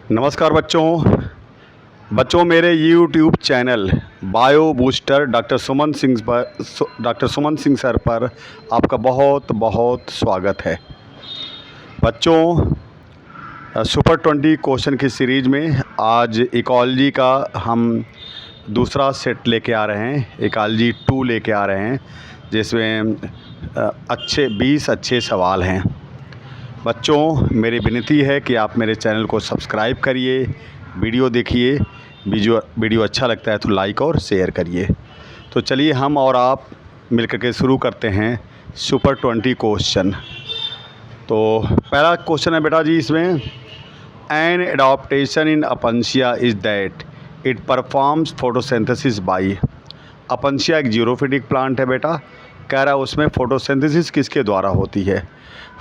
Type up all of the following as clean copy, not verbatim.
नमस्कार बच्चों मेरे YouTube channel bio booster doctor Suman Singh sir पर आपका बहुत बहुत स्वागत है। बच्चों सुपर 20 क्वेश्चन की सीरीज़ में आज इकोलॉजी का हम दूसरा सेट लेके आ रहे हैं, इकोलॉजी 2 लेके आ रहे हैं, जिसमें 20 अच्छे सवाल हैं। बच्चों मेरी विनती है कि आप मेरे चैनल को सब्सक्राइब करिए, वीडियो देखिए, वीडियो अच्छा लगता है तो लाइक और शेयर करिए। तो चलिए हम और आप मिलकर के शुरू करते हैं सुपर 20 क्वेश्चन। तो पहला क्वेश्चन है बेटा जी, इसमें an adaptation in Opuntia is that it performs photosynthesis by. Opuntia एक जीरोफिटिक प्लांट है बेटा। कह रहा है उसमें फोटोसिंथेसिस किसके द्वारा होती है,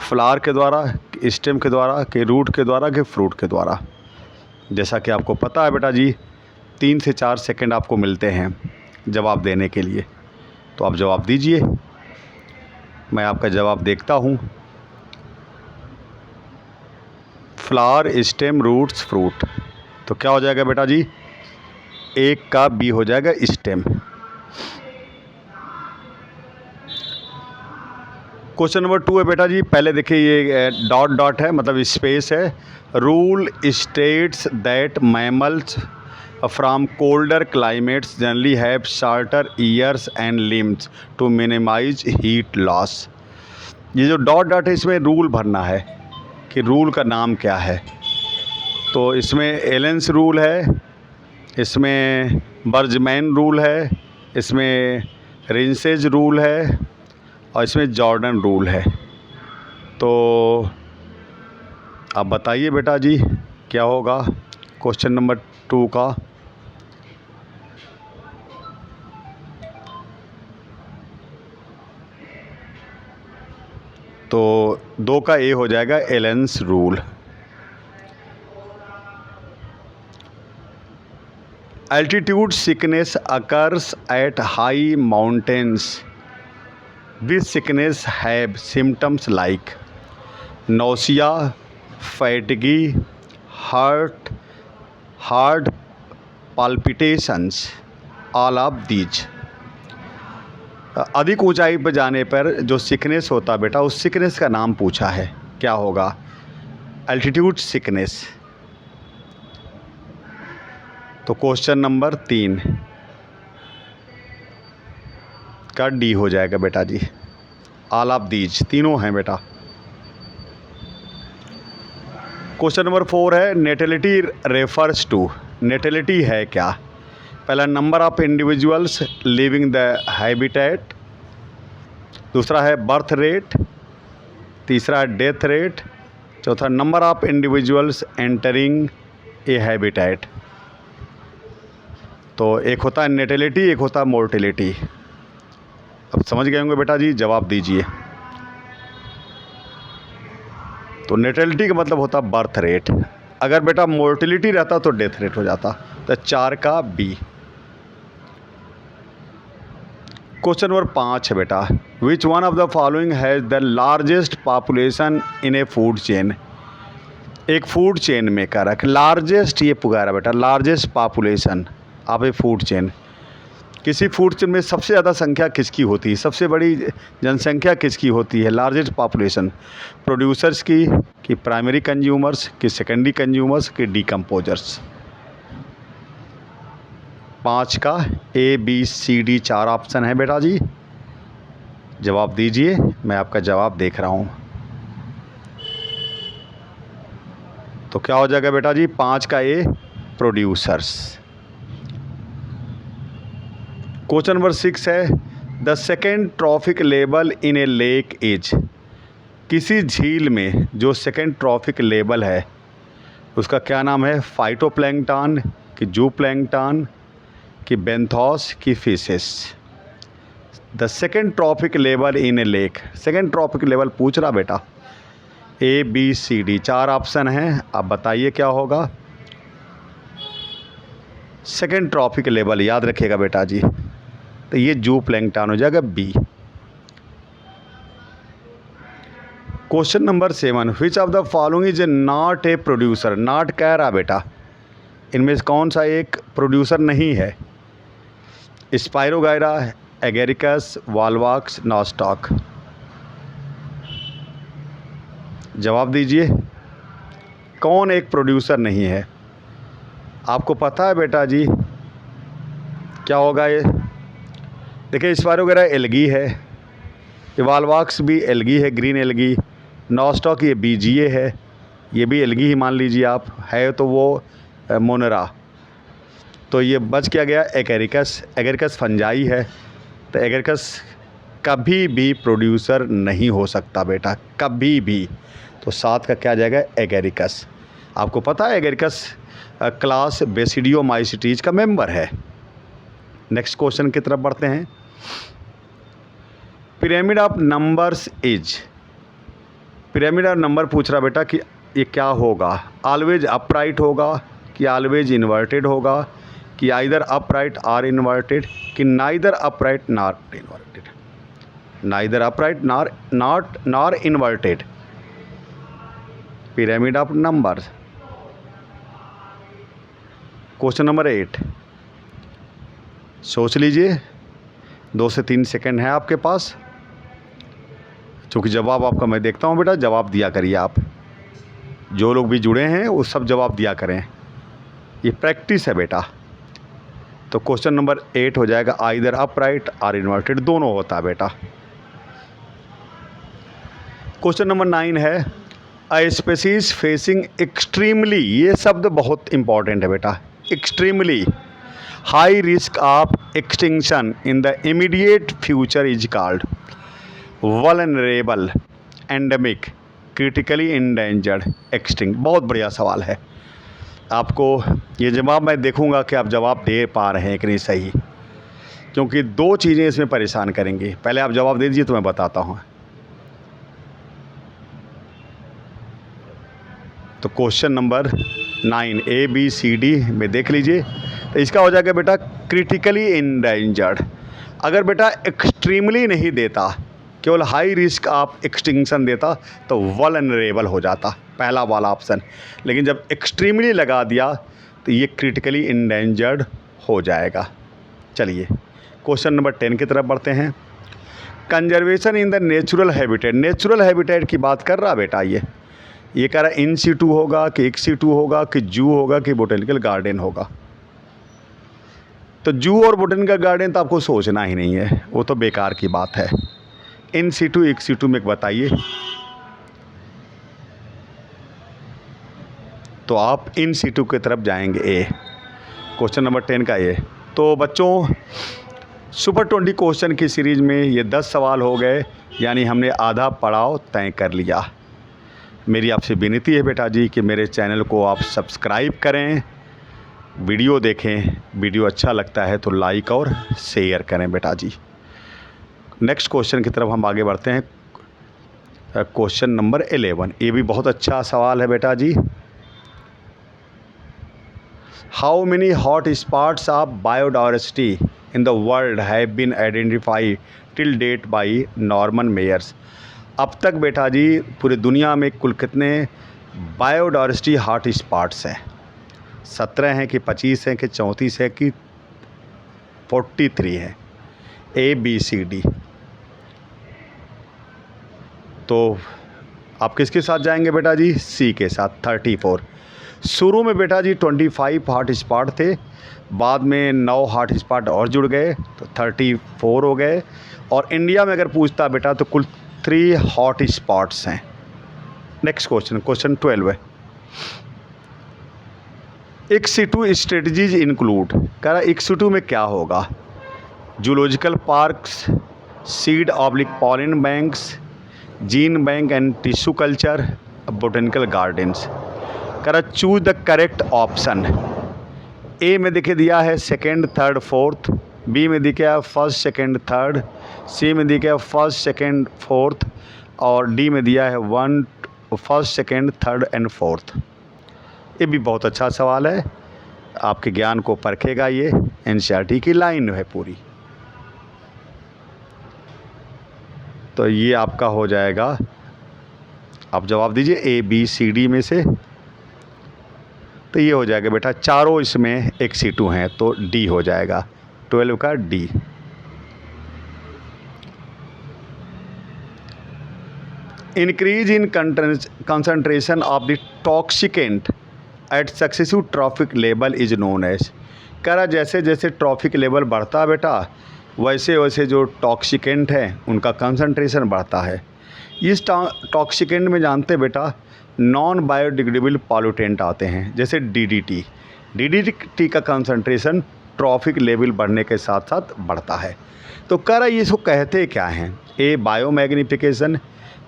फ्लावर के द्वारा, स्टेम के द्वारा, कि रूट के द्वारा, कि फ्रूट के द्वारा। जैसा कि आपको पता है बेटा जी, 3 से 4 सेकंड आपको मिलते हैं जवाब देने के लिए। तो आप जवाब दीजिए, मैं आपका जवाब देखता हूँ। Flower, stem, roots, fruit. तो क्या हो जाएगा बेटा जी, एक का बी हो जाएगा स्टेम। क्वेश्चन नंबर 2 है बेटा जी। पहले देखिए ये डॉट डॉट है, मतलब स्पेस है। Rule states that mammals from colder climates generally have shorter ears and limbs to minimize heat loss. ये जो डॉट डॉट है इसमें रूल भरना है कि रूल का नाम क्या है। तो इसमें एलेंस रूल है, इसमें बर्जमैन रूल है, इसमें रिंसेज रूल है और इसमें जॉर्डन रूल है। तो आप बताइए बेटा जी क्या होगा क्वेश्चन नंबर 2 का। तो 2 का ए हो जाएगा एलेंस rule. Altitude sickness occurs at high mountains. This sickness have symptoms like nausea, fatigue, heart palpitations, all of these। अधिक ऊंचाई पर जाने पर जो सिकनेस होता बेटा, उस सिकनेस का नाम पूछा है, क्या होगा? Altitude sickness. तो क्वेश्चन नंबर 3 का डी हो जाएगा बेटा जी। ऑल ऑफ दीज, तीनों हैं बेटा। क्वेश्चन नंबर 4 है नेटेलिटी रेफर्स टू। नेटेलिटी है क्या? पहला number of individuals living the habitat, दूसरा है बर्थ रेट, तीसरा है डेथ रेट, चौथा number of individuals entering A habitat. तो एक होता है नेटेलिटी, एक होता है मोर्टेलिटी। अब समझ गए होंगे बेटा जी, जवाब दीजिए। तो नेटेलिटी का मतलब होता बर्थ रेट, अगर बेटा मोर्टेलिटी रहता तो डेथ रेट हो जाता। तो 4 का बी। क्वेश्चन नंबर 5 है बेटा, which one of the following has the largest population in A food chain. एक फूड चेन में कह रहा है लार्जेस्ट, ये पुकारा बेटा largest population of A food chain. किसी फूड चेन में सबसे ज़्यादा संख्या किसकी होती है, सबसे बड़ी जनसंख्या किसकी होती है? लार्जेस्ट पॉपुलेशन प्रोड्यूसर्स की, कि प्राइमरी कंज्यूमर्स, कि सेकेंडरी कंज्यूमर्स, कि डिकम्पोजर्स। 5 का A B C D 4 option है बेटा जी, जवाब दीजिए, मैं आपका जवाब देख रहा हूँ। तो क्या हो जाएगा बेटा जी, 5 का ए प्रोड्यूसर्स। क्वेश्चन नंबर 6 है the second trophic level in a lake is. किसी झील में जो सेकेंड ट्रॉफिक लेवल है उसका क्या नाम है? फाइटोप्लैंक्टन, कि जूप्लैंक्टन, कि बेंथोस, कि fishes. The second trophic level in a lake, second trophic level पूछ रहा बेटा। A B C D 4 option हैं, आप बताइए क्या होगा। सेकेंड ट्रॉफिक लेवल याद रखिएगा बेटा जी, तो ये जूप्लैंक्टन हो जाएगा B. Question number 7, which of the following is not a producer. Not कह रहा बेटा, इनमें से कौन सा एक प्रोड्यूसर नहीं है? Spirogyra, agaricus, Volvox, nostoc. जवाब दीजिए, कौन एक प्रोड्यूसर नहीं है? आपको पता है बेटा जी क्या होगा ये? देखिए, स्पायरोगायरा एल्गी है, वॉलवॉक्स भी एल्गी है, ग्रीन एल्गी। नॉस्टॉक ये बीजीए है, ये भी एल्गी ही मान लीजिए आप, है तो वो मोनेरा। तो ये बच क्या गया? एगेरिकस। एगेरिकस फंजाई है, तो एगेरिकस कभी भी प्रोड्यूसर नहीं हो सकता बेटा, कभी भी। तो 7 का क्या जाएगा? एगेरिकस। आपको पता है एगेरिकस क्लास बेसिडियोमाइसिटीज का मेंबर है। नेक्स्ट क्वेश्चन की तरफ बढ़ते हैं। Pyramid of numbers is. Pyramid of number पूछ रहा बेटा कि ये क्या होगा? ऑलवेज अपराइट होगा कि ऑलवेज इन्वर्टेड होगा कि आइदर अपराइट आर इन्वर्टेड कि neither upright not inverted? Neither upright nor inverted. Pyramid of numbers. Question number 8, सोच लीजिए, 2 से 3 सेकंड है आपके पास। क्योंकि जवाब आपका मैं देखता हूँ बेटा, जवाब दिया करिए आप। जो लोग भी जुड़े हैं वो सब जवाब दिया करें, ये प्रैक्टिस है बेटा। तो क्वेश्चन नंबर 8 हो जाएगा आइदर अपराइट और इन्वर्टेड, दोनों होता है बेटा। क्वेश्चन नंबर 9 है अ स्पीसीज फेसिंग एक्सट्रीमली। ये शब्द बहुत इंपॉर्टेंट है बेटा, extremely high risk of extinction in the immediate future is called vulnerable, endemic, critically endangered, extinct. बहुत बढ़िया सवाल है। आपको ये जवाब मैं देखूंगा कि आप जवाब दे पा रहे हैं कि नहीं सही, क्योंकि 2 चीज़ें इसमें परेशान करेंगी। पहले आप जवाब दे दीजिए तो मैं बताता हूँ। तो क्वेश्चन नंबर 9 ABCD में देख लीजिए, तो इसका हो जाएगा बेटा क्रिटिकली इंडेंजर्ड। अगर बेटा एक्सट्रीमली नहीं देता, केवल हाई रिस्क ऑफ एक्सटिंक्शन देता तो वल्नरेबल हो जाता, पहला वाला ऑप्शन। लेकिन जब एक्सट्रीमली लगा दिया तो ये क्रिटिकली इंडेंजर्ड हो जाएगा। चलिए क्वेश्चन नंबर 10 की तरफ बढ़ते हैं। Conservation in the natural habitat. Natural habitat की बात कर रहा बेटा, ये कह रहा है इन सीटू होगा कि एक्स सीटू होगा कि जू होगा कि बोटेनिकल गार्डन होगा। तो जू और बोटेनिकल गार्डन तो आपको सोचना ही नहीं है, वो तो बेकार की बात है। इन सीटू एक्स सीटू में बताइए, तो आप इन सीटू की तरफ जाएंगे ए। क्वेश्चन नंबर 10 का ये। तो बच्चों, सुपर 20 क्वेश्चन की सीरीज़ में ये 10 सवाल हो गए, यानी हमने आधा पड़ाव तय कर लिया। मेरी आपसे विनती है बेटा जी कि मेरे चैनल को आप सब्सक्राइब करें, वीडियो देखें, वीडियो अच्छा लगता है तो लाइक और शेयर करें बेटा जी। नेक्स्ट क्वेश्चन की तरफ हम आगे बढ़ते हैं। क्वेश्चन नंबर 11, ये भी बहुत अच्छा सवाल है बेटा जी। How many hot spots of biodiversity in the world have been identified till date by Norman Myers. अब तक बेटा जी पूरी दुनिया में कुल कितने बायोडाइवर्सिटी हॉट स्पॉट्स हैं? 17 हैं कि 25 हैं कि 34 हैं कि 43 हैं? ABCD। तो आप किसके साथ जाएंगे बेटा जी? C के साथ, 34। शुरू में बेटा जी 25 हॉट स्पॉट थे, बाद में 9 हॉट स्पॉट और जुड़ गए तो 34 हो गए। और इंडिया में अगर पूछता बेटा तो कुल 3 हॉट स्पॉट्स हैं। नेक्स्ट क्वेश्चन, क्वेश्चन 12 है एक्स-सिटू स्ट्रेटजीज इंक्लूड। कह रहा एक्स-सिटू में क्या होगा? Zoological parks, seed oblique pollen banks, gene bank and tissue culture, botanical gardens. कह रहा choose the correct option. A में देखिए दिया है सेकेंड, थर्ड, फोर्थ। बी में दिया है फर्स्ट, सेकेंड, थर्ड। सी में दिया है फर्स्ट, सेकेंड, फोर्थ। और डी में दिया है first, second, third and fourth. ये भी बहुत अच्छा सवाल है, आपके ज्ञान को परखेगा। ये NCERT की लाइन है पूरी। तो ये आपका हो जाएगा आप जवाब दीजिए ए बी सी डी में से। तो ये हो जाएगा बेटा, चारों इसमें एक्सी2 हैं तो डी हो जाएगा, 12 का D. Increase in concentration of the toxicant at successive trophic level is known as. कह रहा जैसे जैसे ट्रॉफिक लेवल बढ़ता है बेटा, वैसे वैसे जो टॉक्सिकेंट है उनका कंसंट्रेशन बढ़ता है। इस टॉक्सिकेंट में जानते बेटा नॉन बायोडिग्रेडेबल पॉल्यूटेंट आते हैं, जैसे डीडीटी। डीडीटी का कंसंट्रेशन ट्रॉफिक लेवल बढ़ने के साथ साथ बढ़ता है। तो कह रहा ये इसको कहते क्या हैं? A biomagnification,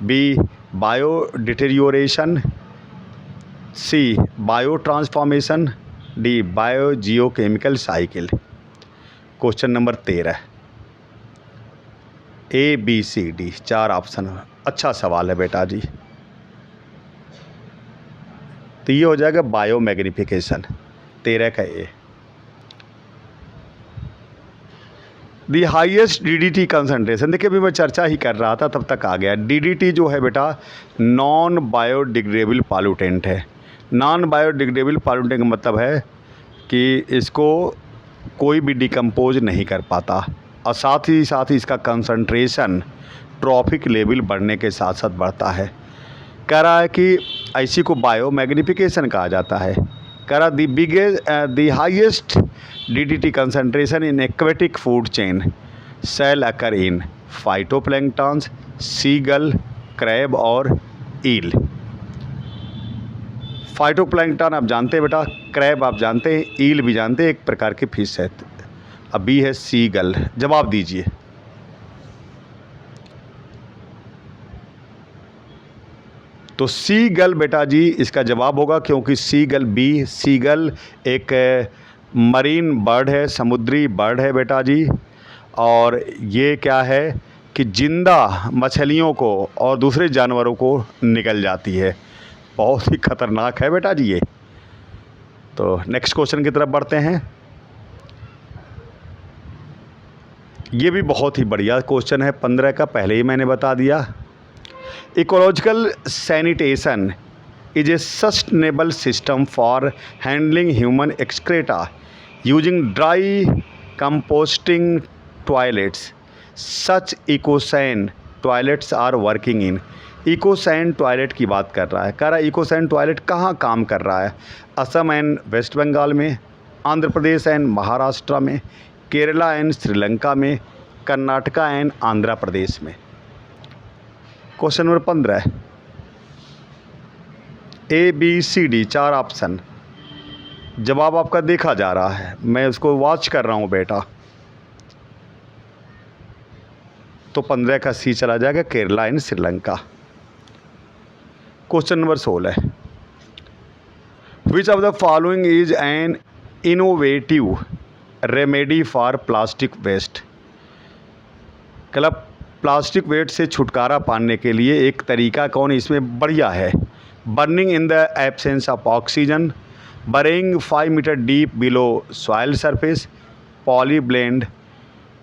B biodeterioration, C biotransformation, D biogeochemical cycle. Question number 13, A B C D, 4 option. अच्छा सवाल है बेटा जी। तो ये हो जाएगा बायो मैग्निफिकेशन, 13 का ए। दी हाईएस्ट डीडीटी कंसंट्रेशन, देखिए अभी मैं चर्चा ही कर रहा था तब तक आ गया। डीडीटी जो है बेटा नॉन बायोडिग्रेडेबल पॉल्यूटेंट है। नॉन बायोडिग्रेडेबल पॉल्यूटेंट का मतलब है कि इसको कोई भी डिकम्पोज नहीं कर पाता, और साथ ही इसका कंसंट्रेशन ट्रॉफिक लेवल बढ़ने के साथ साथ बढ़ता है। कह रहा है कि ऐसी को बायो मैग्निफिकेशन कहा जाता है। कह रहा the highest DDT concentration in aquatic food chain shall occur in phytoplanktons, seagull, crab और ईल। फाइटोप्लैंक्टन आप जानते हैं बेटा, क्रैब आप जानते हैं, ईल भी जानते हैं, एक प्रकार की फिश है। अब बी है सीगल। जवाब दीजिए। तो सीगल बेटा जी इसका जवाब होगा, क्योंकि सीगल एक मरीन बर्ड है, समुद्री बर्ड है बेटा जी। और ये क्या है कि जिंदा मछलियों को और दूसरे जानवरों को निगल जाती है। बहुत ही खतरनाक है बेटा जी ये। तो नेक्स्ट क्वेश्चन की तरफ बढ़ते हैं। ये भी बहुत ही बढ़िया क्वेश्चन है, 15 का, पहले ही मैंने बता दिया। Ecological sanitation is a sustainable system for handling human excreta using dry composting toilets. Such ecosan toilets are working in. Ecosan toilet की बात कर रहा है। कह रहा है इकोसैन टॉयलेट कहाँ काम कर रहा है? असम एंड वेस्ट बंगाल में, आंध्र प्रदेश एंड महाराष्ट्र में, केरला एंड श्रीलंका में, कर्नाटका एंड आंध्र प्रदेश में। Question number 15, A B C D, 4 option. जवाब आपका देखा जा रहा है, मैं उसको वॉच कर रहा हूँ बेटा। तो 15 का सी चला जाएगा, Kerala and Sri Lanka. Question number 16, which of the following is an innovative remedy for plastic waste. मतलब प्लास्टिक वेस्ट से छुटकारा पाने के लिए एक तरीका कौन इसमें बढ़िया है? Burning in the absence of oxygen, burying 5 metre deep below soil surface, polyblend,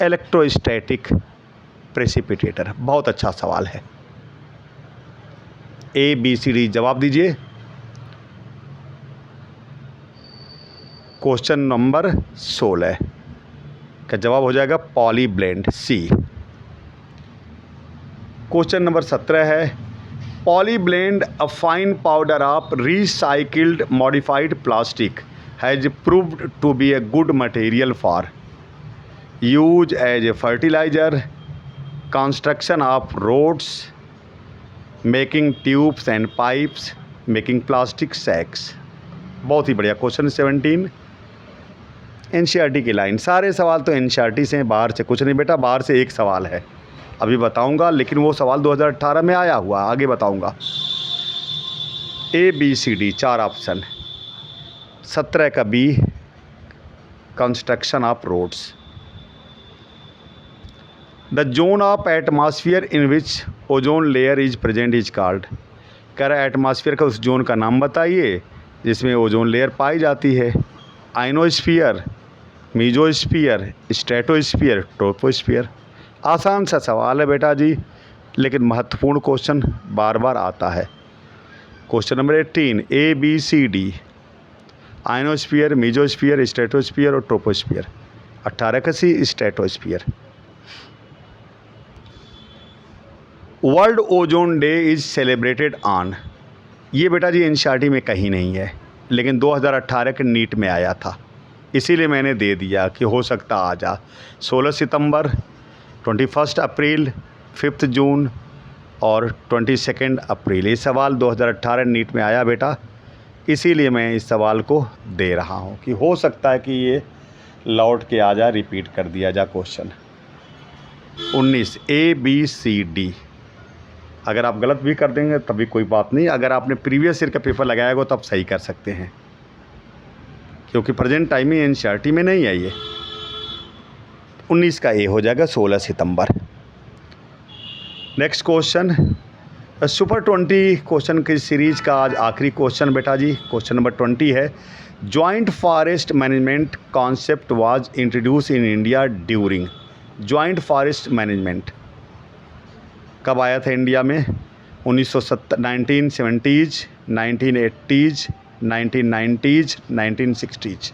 electrostatic precipitator. बहुत अच्छा सवाल है। ए बी सी डी, जवाब दीजिए। क्वेश्चन नंबर 16 का जवाब हो जाएगा पॉलीब्लेंड, सी। क्वेश्चन नंबर 17 है, polyblend a fine powder of recycled modified plastic has proved to be a good material for use as a fertiliser, construction of roads, making tubes and pipes, making plastic sacks. बहुत ही बढ़िया। Question 17 NCERT की line. सारे सवाल तो NCERT से हैं, बाहर से कुछ नहीं बेटा। बाहर से एक सवाल है, अभी बताऊंगा, लेकिन वो सवाल 2018 में आया हुआ, आगे बताऊंगा। A B C D, 4 option. 17 का B, construction of roads. The zone of atmosphere in which ozone layer is present is called. कह रहा है एटमॉस्फेयर का उस जोन का नाम बताइए जिसमें ओजोन लेयर पाई जाती है। Ionosphere, mesosphere, stratosphere, troposphere. आसान सा सवाल है बेटा जी, लेकिन महत्वपूर्ण क्वेश्चन बार बार आता है। Question number 18 ABCD, ionosphere, mesosphere, stratosphere और ट्रोपोस्फीयर। 18 का C stratosphere. World ozone day is celebrated on, ये बेटा जी एनसीईआरटी में कहीं नहीं है, लेकिन 2018 के नीट में आया था, इसीलिए मैंने दे दिया कि हो सकता आ जा। 16 सितंबर, 21 अप्रैल, 5 जून और 22 अप्रैल। ये सवाल 2018 नीट में आया बेटा, इसीलिए मैं इस सवाल को दे रहा हूँ कि हो सकता है कि ये लौट के आ जा, रिपीट कर दिया जा क्वेश्चन। 19 ABCD, अगर आप गलत भी कर देंगे तभी कोई बात नहीं, अगर आपने प्रीवियस ईयर का पेपर लगाया हो तब सही कर सकते हैं, क्योंकि प्रेजेंट टाइम में एनसीईआरटी में नहीं है ये। 19 का ए हो जाएगा 16 सितंबर। नेक्स्ट क्वेश्चन, सुपर 20 क्वेश्चन की सीरीज़ का आज आखिरी क्वेश्चन बेटा जी, क्वेश्चन नंबर 20 है। Joint forest management concept was introduce in India during, joint forest management कब आया था इंडिया में? 1970s, 1980s, 1990s, 1960s।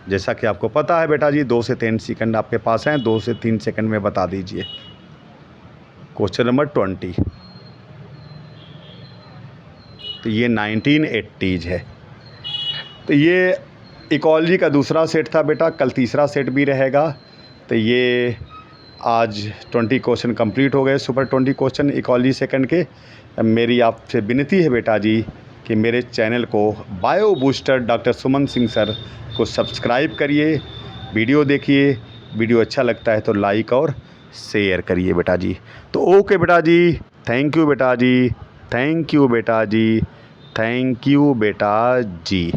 जैसा कि आपको पता है बेटा जी, 2 से 3 सेकंड आपके पास हैं, 2 से 3 सेकंड में बता दीजिए। क्वेश्चन नंबर 20, तो ये 1980s है। तो ये इकोलॉजी का दूसरा सेट था बेटा, कल तीसरा सेट भी रहेगा। तो ये आज 20 क्वेश्चन कंप्लीट हो गए, सुपर 20 क्वेश्चन इकोलॉजी सेकंड के। मेरी आपसे विनती है बेटा जी कि मेरे चैनल को bio booster doctor Suman Singh sir को सब्सक्राइब करिए, वीडियो देखिए, वीडियो अच्छा लगता है तो लाइक और शेयर करिए बेटा जी। तो ओके बेटा जी, थैंक यू बेटा जी, थैंक यू बेटा जी, थैंक यू बेटा जी।